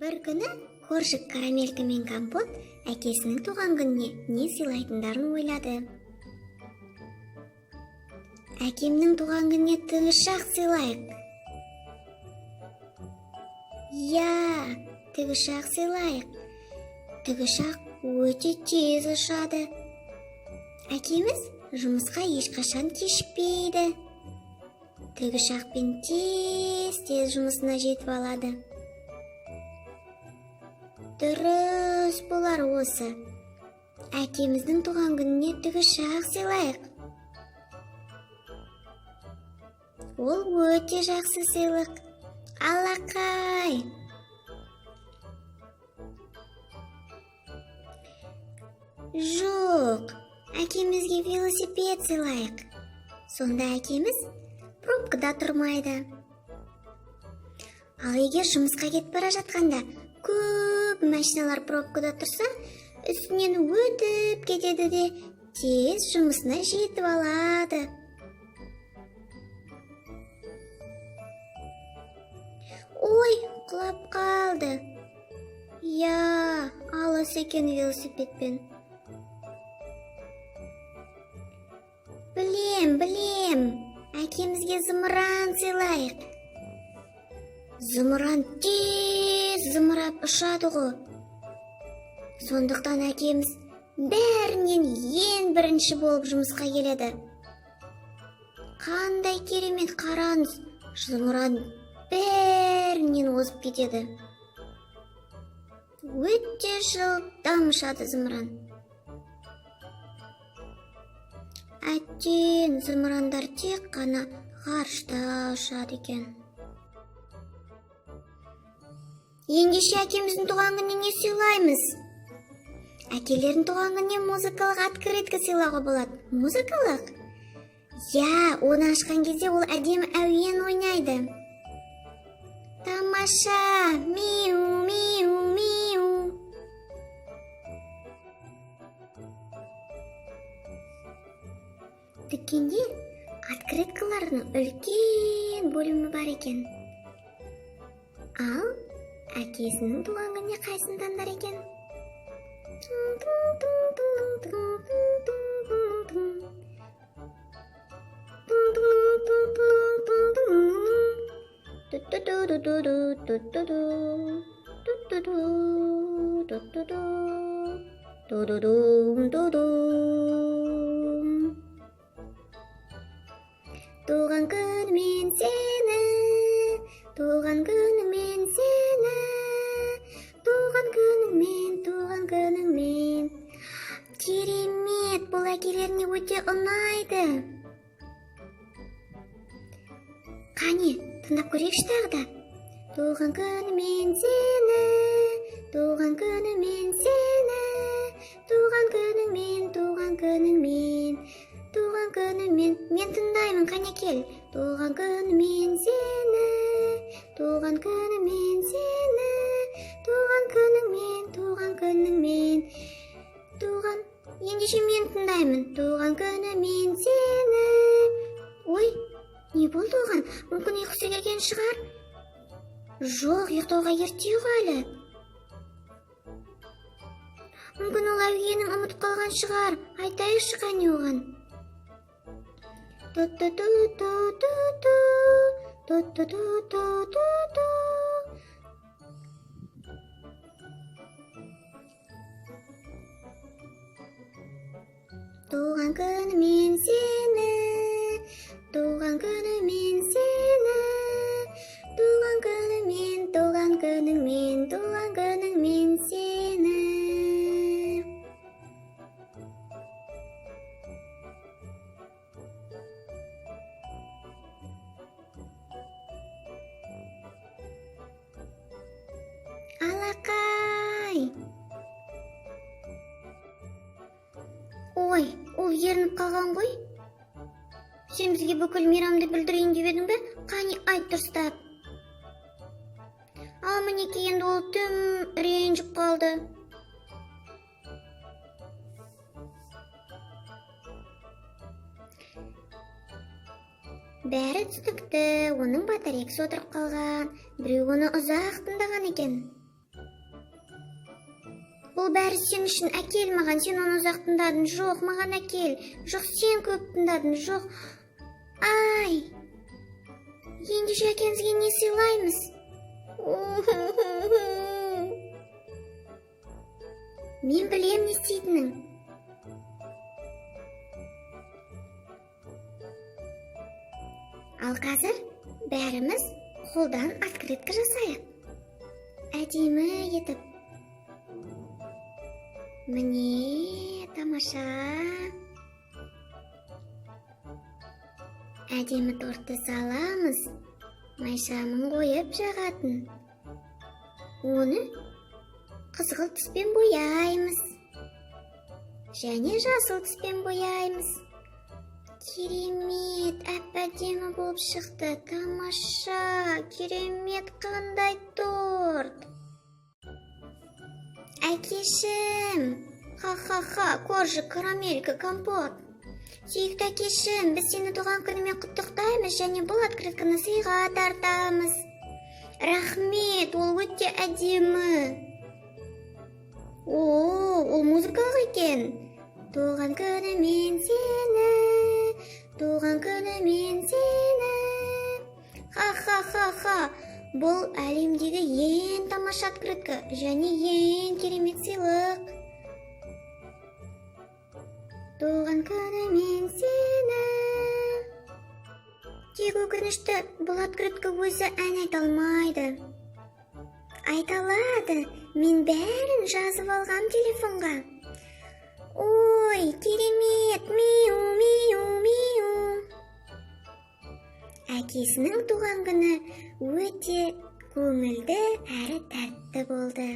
Бір күні Коржик Карамелька мен Компот әкесінің туған күніне не сыйлайтындарын ойлады. Әкемнің туған күніне тікұшақ сыйлайық. Тікұшақ сыйлайық. Тікұшақ өте тез ұшады. Әкеміз жұмысқа ешқашан кешікпейді. Тікұшақпен тез жұмысына жетіп алады. Дұрыс болар осы. Әкеміздің туған күніне тікұшақ сыйлайық. Ол өте жақсы сыйлық. Алақай. Жоқ, әкемізге велосипед сыйлайық. Сонда әкеміз пробкада тұрмайды. Ал егер жұмысқа кетіп бара жатқанда көп машиналар пробкада тұрса, үстінен өтіп кетеді де тез жұмысына жетіп алады. Ой, құлап қалды. Алыс екен велосипедпен. Білем. Әкемізге зымыран сыйлайық. Зымыран тез зымырап ұшады ғой. Сондықтан әкеміз бәрінен ең бірінші болып жұмысқа келеді. Қандай керемет, қараңыз, зымыран бәрінен озып кетеді. Өте жылдам ұшады зымыран. Әттең, зымырандар тек қана ғарышта ұшады екен. Ендеше әкеміздің туған күніне не сыйлаймыз? Әкелердің туған күніне музыкалық открытка сыйлауға болады. Музыкалық? Оны ашқан кезде ол әдемі әуен ойнайды. Тамаша! Миу, миу, миу. Дүкенде открыткалардың үлкен бөлімі бар екен. Ал әкесінің туған күніне қайсын таңдар екен? Туған күнімен сені, туған күнімен сені, туған күніңмен. Керемет, бұл әкелеріне өте ұнайды. Қане, тыңдап көрейікші тағы да. Туған күнімен сені, туған күнімен сені, туған күніңмен. Мен тыңдаймын, қане кел. Туған күнімен сені, туған күніңмен. Ендеше мен тыңдаймын. Туған күнімен сені. Ой, не болды оған? Мүмкін ұйқысы келген шығар? Жоқ, ұйықтауға ерте әлі. Мүмкін ол әуенін ұмытып қалған шығар. Айтайықшы қане оған. Туған күнімен сені, туған күнімен сені, туған күніңмен сені. Алақай! Ой, ол ерініп қалған ғой. Сен бізге бүкіл мейрамды білдірейін деп едің бе? Қане айт дұрыстап. Ал мінеки, енді ол тым ренжіп қалды. Бәрі түсінікті, оның батарейкасы отырып қалған. Біреу оны ұзақ тыңдаған екен. Ол бәрі сен үшін. Әкел маған, сен оны ұзақ тыңдадың. Жоқ, маған әкел. Жоқ, сен көп тыңдадың. Жоқ. Ай! Ендеше әкемізге не сыйлаймыз? Мен білем не істейтінін. Ал қазір бәріміз қолдан открытка жасайық. Әдемі етіп. Міне, тамаша. Әдемі тортты саламыз. Майшамын қойып жағатын. Оны қызғылт түспен бояймыз. Және жасыл түспен бояймыз. Керемет, әп-әдемі болып шықты. Тамаша, керемет, қандай торт. Әкешім, ха-ха-ха, коржик, карамелька, компот. Сүйікті әкешім, біз сені туған күнімен құттықтаймыз және бұл открытканы сыйға тартамыз. Рахмет, ол өте әдемі. Ол музыкалық екен. Туған күнімен сені, туған күнімен сені. Ха-ха-ха-ха. Бұл әлемдегі ең тамаша открытка және ең керемет сыйлық. Туған күнімен сені. Тек өкінішті, бұл открытка өзі ән айта алмайды. Айталады, мен бәрін жазып алғам телефонға. Ой, керемет, миу, миу, миу. Әкесінің туған күні өте көңілді әрі тәтті болды.